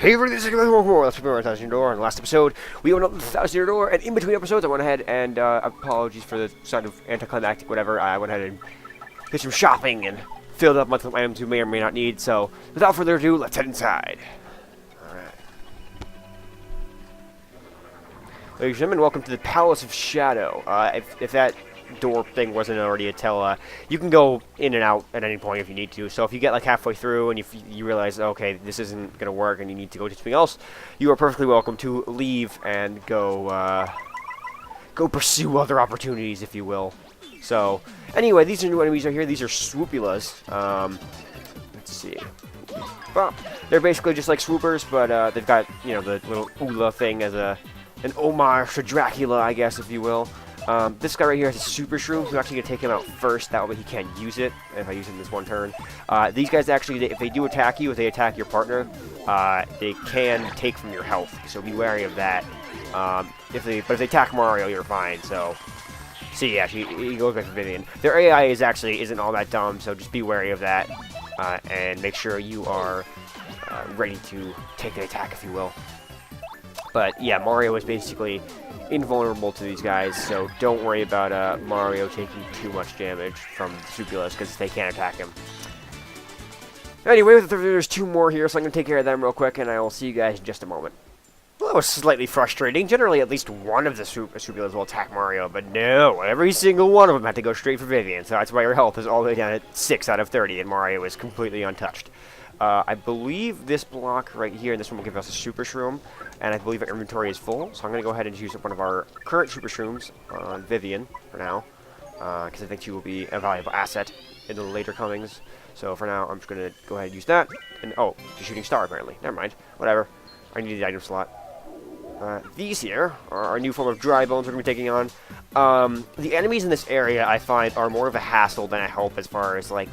Hey everybody, this is Cycopather. Let's prepare our 1,000 door. In the last episode, we went up the 1,000 door, and in between episodes, I went ahead and apologies for the sort of anticlimactic whatever. I went ahead and did some shopping and filled up monthly items we may or may not need. So, without further ado, let's head inside. All right, ladies and gentlemen, welcome to the Palace of Shadow. If that door thing wasn't already a tell, you can go in and out at any point if you need to. So if you get like halfway through and you realize, okay, this isn't gonna work and you need to go do something else, you are perfectly welcome to leave and go pursue other opportunities, if you will. So anyway, these are new enemies right here. These are swoopulas. Let's see. Well, they're basically just like swoopers, but they've got, you know, the little Ula thing as an homage to Dracula, I guess, if you will. This guy right here has a super shroom, so I'm actually going to take him out first, that way he can't use it, if I use him this one turn. These guys actually, if they do attack you, if they attack your partner, they can take from your health, so be wary of that. But if they attack Mario, you're fine, so... See, yeah, he goes back to Vivian. Their AI isn't all that dumb, so just be wary of that, and make sure you are ready to take the attack, if you will. But yeah, Mario is basically invulnerable to these guys, so don't worry about Mario taking too much damage from the swoopulas, because they can't attack him. Anyway, there's two more here, so I'm going to take care of them real quick, and I will see you guys in just a moment. Well, that was slightly frustrating. Generally, at least one of the swoopulas will attack Mario, but no, every single one of them had to go straight for Vivian, so that's why your health is all the way down at 6 out of 30, and Mario is completely untouched. I believe this block right here, and this one will give us a super shroom, and I believe our inventory is full, so I'm going to go ahead and use up one of our current super shrooms on Vivian for now, because I think she will be a valuable asset in the later comings. So for now, I'm just going to go ahead and use that, and oh, she's shooting star apparently. Never mind, whatever. I need the item slot. These here are our new form of dry bones we're going to be taking on. The enemies in this area, I find, are more of a hassle than a help as far as, like,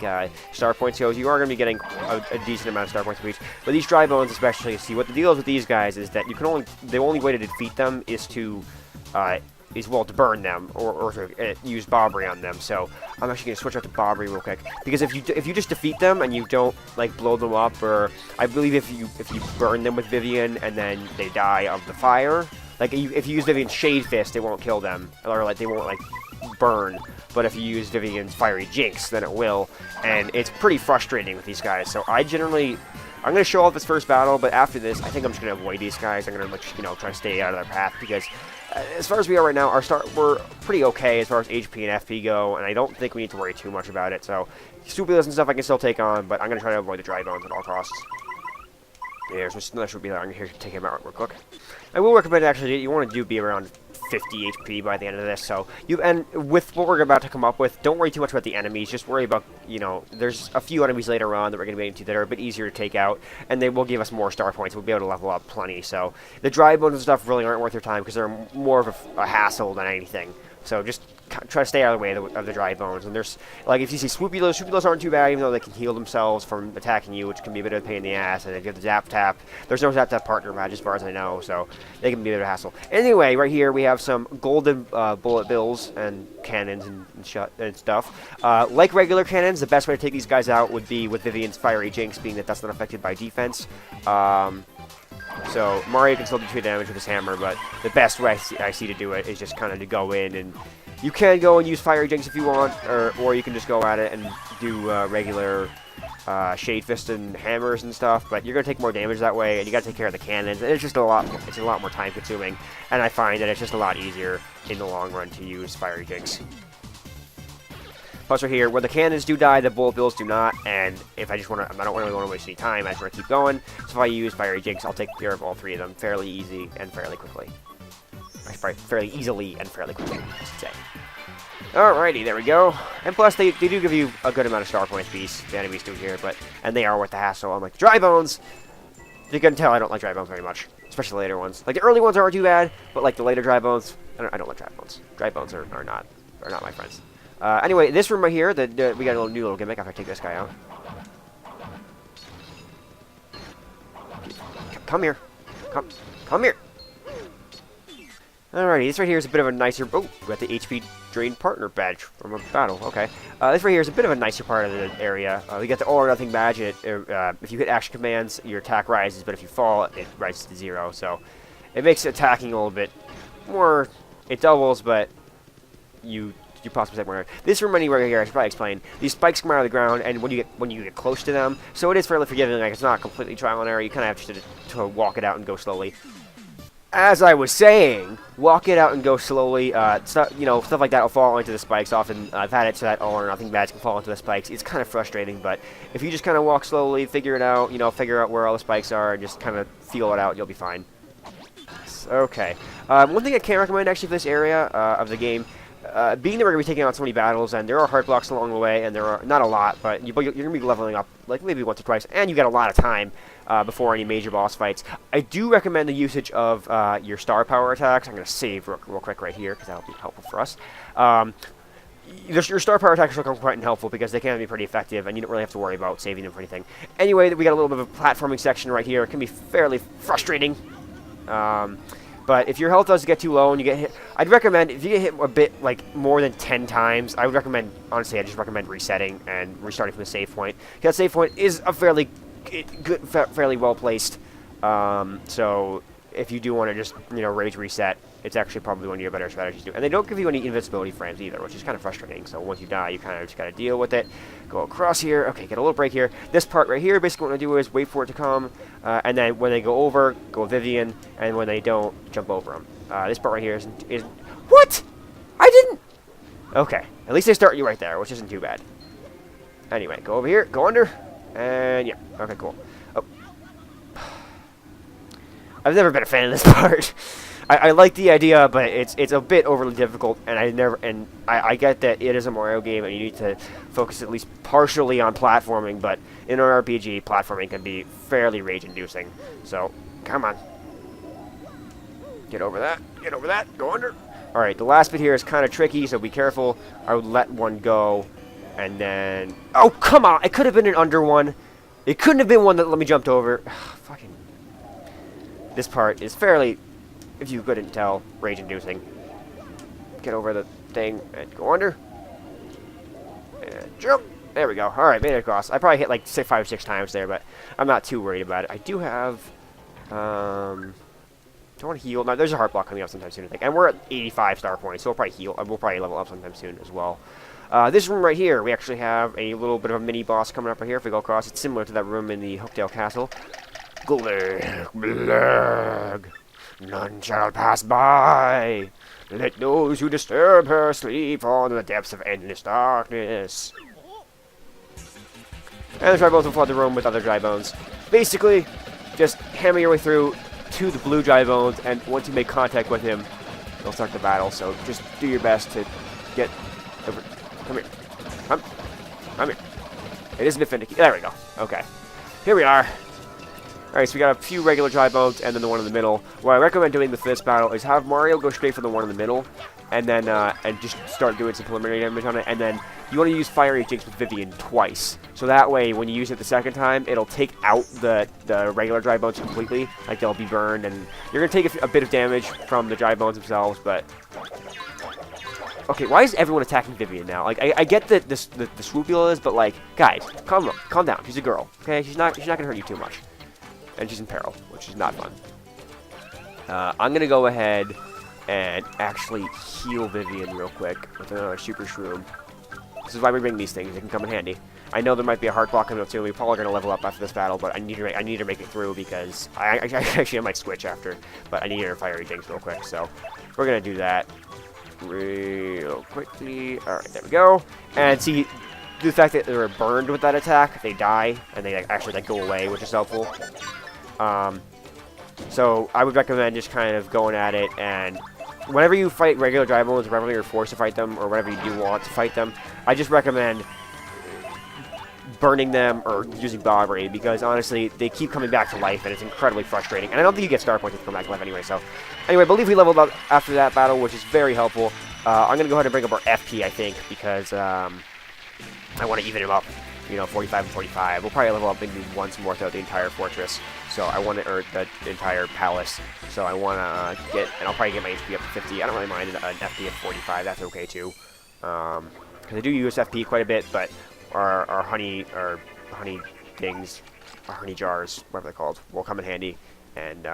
star points goes. You are going to be getting a decent amount of star points for each. But these dry bones especially, see, what the deal is with these guys is that you can the only way to defeat them is to, to burn them, or to use Bobbery on them. So I'm actually going to switch out to Bobbery real quick, because if you just defeat them and you don't like blow them up, or I believe if you burn them with Vivian and then they die of the fire, like if you use Vivian's Shade Fist, it won't kill them, or like they won't like burn. But if you use Vivian's Fiery Jinx, then it will, and it's pretty frustrating with these guys. So I'm going to show off this first battle, but after this, I think I'm just going to avoid these guys. I'm going to, you know, try to stay out of their path, because as far as we are right now, we're pretty okay as far as HP and FP go, and I don't think we need to worry too much about it. So, swoopulas and stuff I can still take on, but I'm going to try to avoid the dry bones at all costs. Yeah, so that should be there. I'm here to take him out real quick. I will recommend, actually, you want to be around 50 HP by the end of this, so and with what we're about to come up with, don't worry too much about the enemies, just worry about, you know, there's a few enemies later on that we're going to be into that are a bit easier to take out, and they will give us more star points. We'll be able to level up plenty, so the dry bones and stuff really aren't worth your time, because they're more of a hassle than anything. So just try to stay out of the way of the dry bones. And there's, like, if you see swoopulas aren't too bad, even though they can heal themselves from attacking you, which can be a bit of a pain in the ass. And if you have the Zap Tap, there's no Zap Tap partner match as far as I know, so they can be a bit of a hassle. Anyway, right here we have some golden bullet bills and cannons and stuff. Like regular cannons, the best way to take these guys out would be with Vivian's Fiery Jinx, being that that's not affected by defense. So Mario can still do 2 damage with his hammer, but the best way I see to do it is just kind of to go in, and you can go and use Fiery Jinx if you want, or you can just go at it and do regular Shade Fist and hammers and stuff. But you're gonna take more damage that way, and you gotta take care of the cannons. And it's just a lot more time consuming, and I find that it's just a lot easier in the long run to use Fiery Jinx. Plus, right here, where the cannons do die, the bullet bills do not, and if I don't really want to waste any time, I just want to keep going. So if I use Fiery Jinx, I'll take care of all 3 of them fairly easy and fairly quickly. Fairly easily and fairly quickly, I should say. Alrighty, there we go. And plus, they do give you a good amount of star points, the enemies do here, and they are worth the hassle. I'm like, dry bones! You can tell I don't like dry bones very much, especially the later ones. Like, the early ones aren't too bad, but like the later dry bones, I don't like dry bones. Dry bones are not my friends. Anyway, this room right here, we got a new little gimmick after I take this guy out. Come here. Come here. Alrighty, this right here is a bit of a nicer... Oh, we got the HP Drain Partner badge from a battle. Okay. This right here is a bit of a nicer part of the area. We got the All or Nothing badge. If you hit action commands, your attack rises, but if you fall, it rises to 0. So it makes attacking a little bit more... It doubles, but you possibly take more. This room right here, I should probably explain. These spikes come out of the ground, and when you get close to them, so it is fairly forgiving. Like, it's not completely trial and error. You kind of have to walk it out and go slowly. As I was saying, walk it out and go slowly. Stuff like that will fall into the spikes. Often, I've had it so that All or Nothing badge can fall into the spikes. It's kind of frustrating, but if you just kind of walk slowly, figure it out, figure out where all the spikes are, and just kind of feel it out, you'll be fine. Okay. One thing I can recommend, actually, for this area of the game, being that we're going to be taking on so many battles, and there are heart blocks along the way, and there are not a lot, but you're going to be leveling up, like, maybe once or twice, and you got a lot of time before any major boss fights. I do recommend the usage of your star power attacks. I'm going to save real quick right here, because that'll be helpful for us. Your star power attacks will come quite helpful, because they can be pretty effective, and you don't really have to worry about saving them for anything. Anyway, we got a little bit of a platforming section right here. It can be fairly frustrating. But if your health does get too low and you get hit, I'd recommend, if you get hit a bit, like, more than 10 times, I would recommend, honestly, I just recommend resetting and restarting from the save point. That save point is a fairly good, fairly well-placed, so if you do want to just, rage reset, it's actually probably one of your better strategies to do. And they don't give you any invincibility frames either, which is kind of frustrating. So once you die, you kind of just got to deal with it. Go across here. Okay, get a little break here. This part right here, basically what I do is wait for it to come, and then when they go over, go Vivian, and when they don't, jump over them. This part right here is what? I didn't. Okay, at least they start you right there, which isn't too bad. Anyway, go over here, go under, and yeah. Okay, cool. Oh. I've never been a fan of this part. I like the idea, but it's a bit overly difficult, and I get that it is a Mario game, and you need to focus at least partially on platforming, but in an RPG, platforming can be fairly rage-inducing. So, come on. Get over that, go under. Alright, the last bit here is kind of tricky, so be careful. I would let one go, and then... Oh, come on! It could have been an under one. It couldn't have been one that let me jumped over. Fucking... This part is fairly... If you couldn't tell, rage-inducing. Get over the thing and go under. And jump. There we go. Alright, made it across. I probably hit like 5 or 6 times there, but I'm not too worried about it. I do have... do I want to heal? No, there's a heart block coming up sometime soon, I think. And we're at 85 star points, so we'll probably heal. We'll probably level up sometime soon as well. This room right here, we actually have a little bit of a mini-boss coming up right here if we go across. It's similar to that room in the Hooktail Castle. Glag. None shall pass by. Let those who disturb her sleep on the depths of endless darkness. And the dry bones will flood the room with other dry bones. Basically, just hammer your way through to the blue dry bones, and once you make contact with him, they'll start the battle. So just do your best to get over. Come here. Come here. It isn't a finicky. There we go. Okay. Here we are. Alright, so we got a few regular dry bones and then the one in the middle. What I recommend doing with this battle is have Mario go straight for the one in the middle, and then and just start doing some preliminary damage on it, and then you want to use Fiery Jinx with Vivian twice. So that way, when you use it the second time, it'll take out the regular dry bones completely. Like, they'll be burned, and you're going to take a bit of damage from the dry bones themselves, but... Okay, why is everyone attacking Vivian now? Like, I get that the swoopula is, but like, guys, calm down. She's a girl, okay? She's not going to hurt you too much. And she's in peril, which is not fun. I'm going to go ahead and actually heal Vivian real quick with another Super Shroom. This is why we bring these things. They can come in handy. I know there might be a heart block coming up soon. We're probably going to level up after this battle, but I need to make it through because I might switch after, but I need to Fiery Jinx real quick. So we're going to do that real quickly. All right, there we go. And see, the fact that they were burned with that attack, they die, and they actually go away, which is helpful. So I would recommend just kind of going at it, and whenever you fight regular dry bones, whenever you're forced to fight them, or whenever you do want to fight them, I just recommend burning them or using Bobbery, because honestly, they keep coming back to life, and it's incredibly frustrating. And I don't think you get star points if you come back to life anyway, so... Anyway, I believe we leveled up after that battle, which is very helpful. I'm going to go ahead and bring up our FP, I think, because I want to even him up. you know, 45 and 45. We'll probably level up maybe once more throughout the entire fortress. So I want to, or the entire palace. So I want to get, and I'll probably get my HP up to 50. I don't really mind an FP of 45. That's okay too. Because I do use FP quite a bit, but our honey things, our honey jars, whatever they're called, will come in handy. And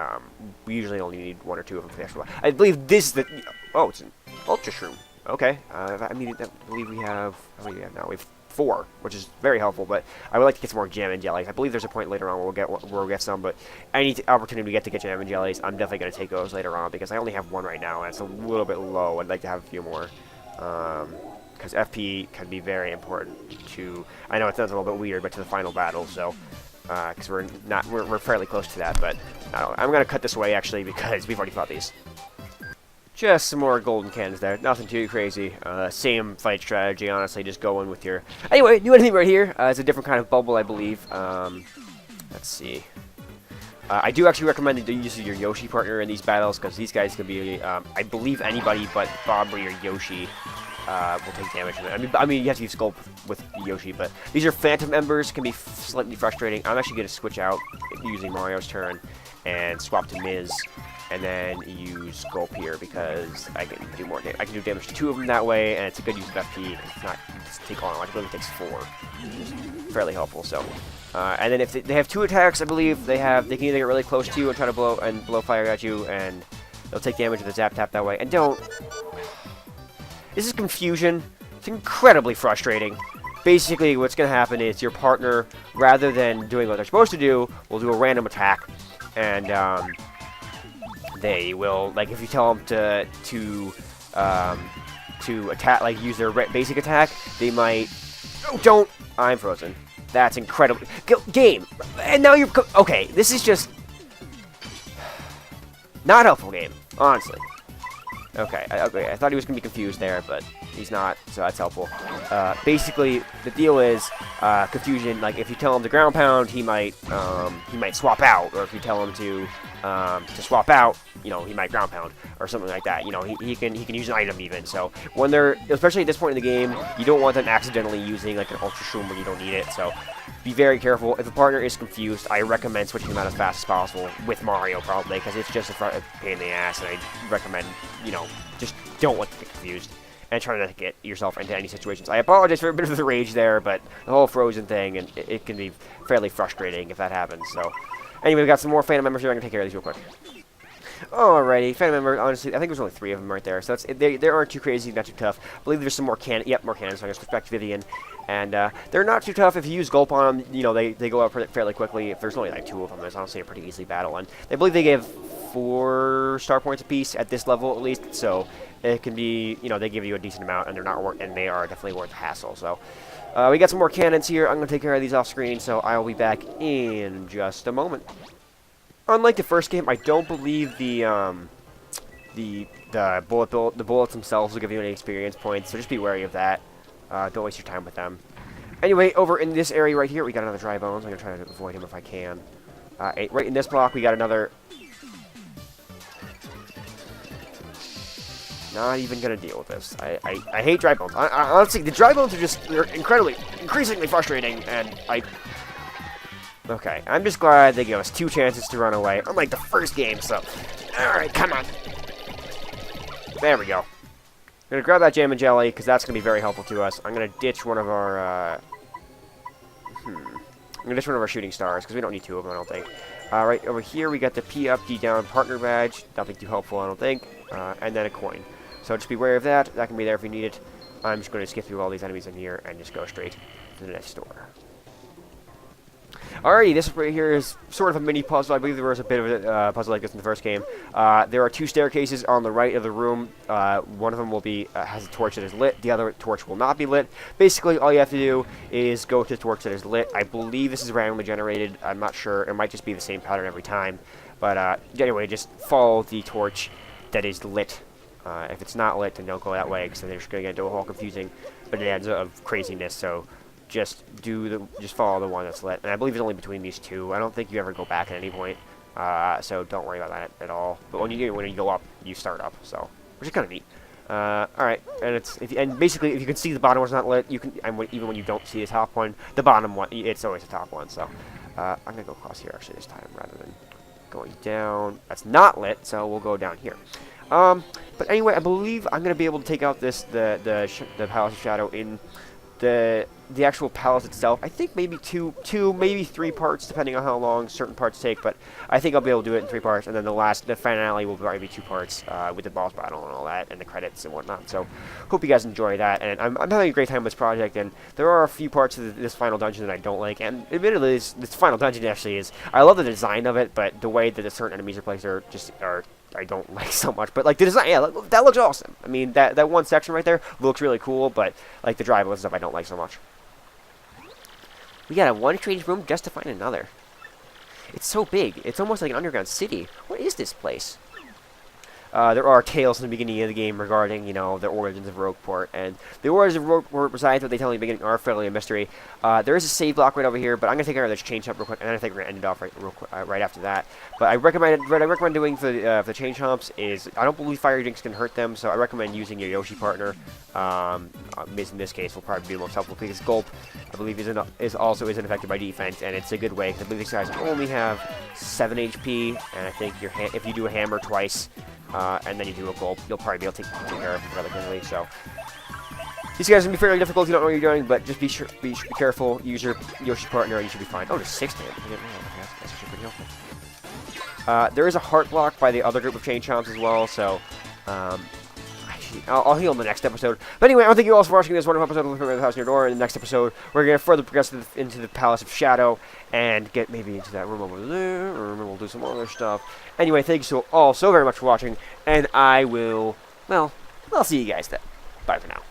we usually only need 1 or 2 of them for the extra. I believe this is the, oh, it's an ultra shroom. Okay. I mean, I believe we have, how many do we have now? We have 4, which is very helpful, but I would like to get some more jam and jellies. I believe there's a point later on where we'll get some, but any opportunity we get to get jam and jellies, I'm definitely going to take those later on, because I only have 1 right now, and it's a little bit low. I'd like to have a few more, because FP can be very important to, I know it sounds a little bit weird, but to the final battle, so, because we're fairly close to that, but I'm going to cut this away, actually, because we've already fought these. Just some more golden cannons there. Nothing too crazy. Same fight strategy, honestly. Just go in with your... Anyway, new enemy right here. It's a different kind of bubble, I believe. Let's see. I do actually recommend the use of your Yoshi partner in these battles, because these guys can be... I believe anybody but Bobby or Yoshi will take damage from it. I mean, you have to use Sculpt with Yoshi, but these are Phantom Embers. Can be slightly frustrating. I'm actually going to switch out using Mario's turn and swap to Miz. And then use Gulp here because I can do more damage. I can do damage to 2 of them that way, and it's a good use of FP. It's not take all much. I believe it takes 4, which is fairly helpful. So, and then if they have 2 attacks, I believe they can either get really close to you and try to blow fire at you, and they'll take damage with a zap tap that way. And don't. This is confusion. It's incredibly frustrating. Basically, what's going to happen is your partner, rather than doing what they're supposed to do, will do a random attack, and they will, like, if you tell them to attack, like, use their basic attack, they might... Oh, don't! I'm frozen. That's incredible. Game! And now you're... Okay, this is just... Not helpful game, honestly. Okay, I thought he was going to be confused there, but he's not, so that's helpful. Basically, the deal is, confusion, like, if you tell him to ground pound, he might swap out, or if you tell him to swap out, you know, he might ground pound, or something like that. You know, he can use an item even, so when they're, especially at this point in the game, you don't want them accidentally using, like, an Ultra Shroom when you don't need it, so be very careful. If a partner is confused, I recommend switching them out as fast as possible, with Mario probably, because it's just a pain in the ass, and I recommend, you know, just don't let them get confused, and try not to get yourself into any situations. I apologize for a bit of the rage there, but the whole frozen thing, and it can be fairly frustrating if that happens, so. Anyway, we got some more Phantom Members here. I'm going to take care of these real quick. Alrighty, Phantom Member, honestly, I think there's only 3 of them right there, so they aren't too crazy, not too tough. I believe there's some more cannons. Yep, more cannons, so I'm going to switch back to Vivian. And they're not too tough. If you use Gulp on them, you know, they go out fairly quickly. If there's only like 2 of them, it's honestly a pretty easy battle. And I believe they give 4 star points apiece at this level, at least, so it can be, you know, they give you a decent amount, and they are definitely worth the hassle, so. We got some more cannons here. I'm going to take care of these off screen, so I'll be back in just a moment. Unlike the first game, I don't believe the bullets themselves will give you any experience points, so just be wary of that. Don't waste your time with them. Anyway, over in this area right here, we got another Dry Bones. I'm going to try to avoid him if I can. Right in this block, we got another... Not even going to deal with this. I hate Dry Bones. Honestly, the Dry Bones are just increasingly frustrating, and Okay, I'm just glad they gave us 2 chances to run away, unlike the first game, so... Alright, come on. There we go. I'm going to grab that Jam and Jelly, because that's going to be very helpful to us. I'm going to ditch one of our, I'm going to ditch one of our shooting stars, because we don't need 2 of them, I don't think. Right over here, we got the P up, D down partner badge. Nothing too helpful, I don't think. And then a coin. So just be aware of that. That can be there if you need it. I'm just going to skip through all these enemies in here and just go straight to the next door. Alrighty, this right here is sort of a mini puzzle. I believe there was a bit of a puzzle like this in the first game. There are 2 staircases on the right of the room. One of them will be has a torch that is lit. The other torch will not be lit. Basically, all you have to do is go to the torch that is lit. I believe this is randomly generated. I'm not sure. It might just be the same pattern every time. But anyway, just follow the torch that is lit. If it's not lit, then don't go that way, because then they're just going to get into a whole confusing bonanza of craziness. So just follow the one that's lit. And I believe it's only between these 2. I don't think you ever go back at any point. So don't worry about that at all. But when you go up, you start up. So, which is kind of neat. Alright, and basically, if you can see the bottom one's not lit, you can, even when you don't see the top one, the bottom one, it's always the top one, so, I'm gonna go across here, actually, this time, rather than going down. That's not lit, so we'll go down here. But anyway, I believe I'm gonna be able to take out the Palace of Shadow in the actual palace itself. I think maybe two, maybe 3 parts, depending on how long certain parts take. But I think I'll be able to do it in 3 parts, and then the finale will probably be 2 parts with the boss battle and all that, and the credits and whatnot. So, hope you guys enjoy that. And I'm having a great time with this project. And there are a few parts of this final dungeon that I don't like. And admittedly, this final dungeon actually is. I love the design of it, but the way that the certain enemies are placed are I don't like so much. But like the design, yeah, that looks awesome. I mean, that one section right there looks really cool, but like the drive stuff I don't like so much. We got a one strange room just to find another. It's so big. It's almost like an underground city. What is this place? There are tales in the beginning of the game regarding, the origins of Rogueport, and the origins of Rogueport, besides what they tell you in the beginning, are fairly a mystery. There is a save block right over here, but I'm gonna take care of this change hump real quick, and then I think we're gonna end it off right after that. But what I recommend doing for the change humps is, I don't believe fire drinks can hurt them, so I recommend using your Yoshi partner. In this case, will probably be the most helpful because Gulp, I believe, also isn't affected by defense, and it's a good way because I believe these guys only have 7 HP, and I think if you do a hammer twice. And then you do a gulp, you'll probably be able to take care of them relatively. So these guys are gonna be fairly difficult if you don't know what you're doing, but just be careful. Use your Yoshi partner, and you should be fine. Oh, there's 6 damage. That's actually pretty helpful. There is a heart block by the other group of chain chomps as well. So I'll heal in the next episode. But anyway, I want to thank you all for watching this wonderful episode of the House in Your Door. In the next episode, we're going to further progress into the Palace of Shadow and get maybe into that room over there, or we'll do some other stuff. Anyway, thank you all so very much for watching, and I'll see you guys then. Bye for now.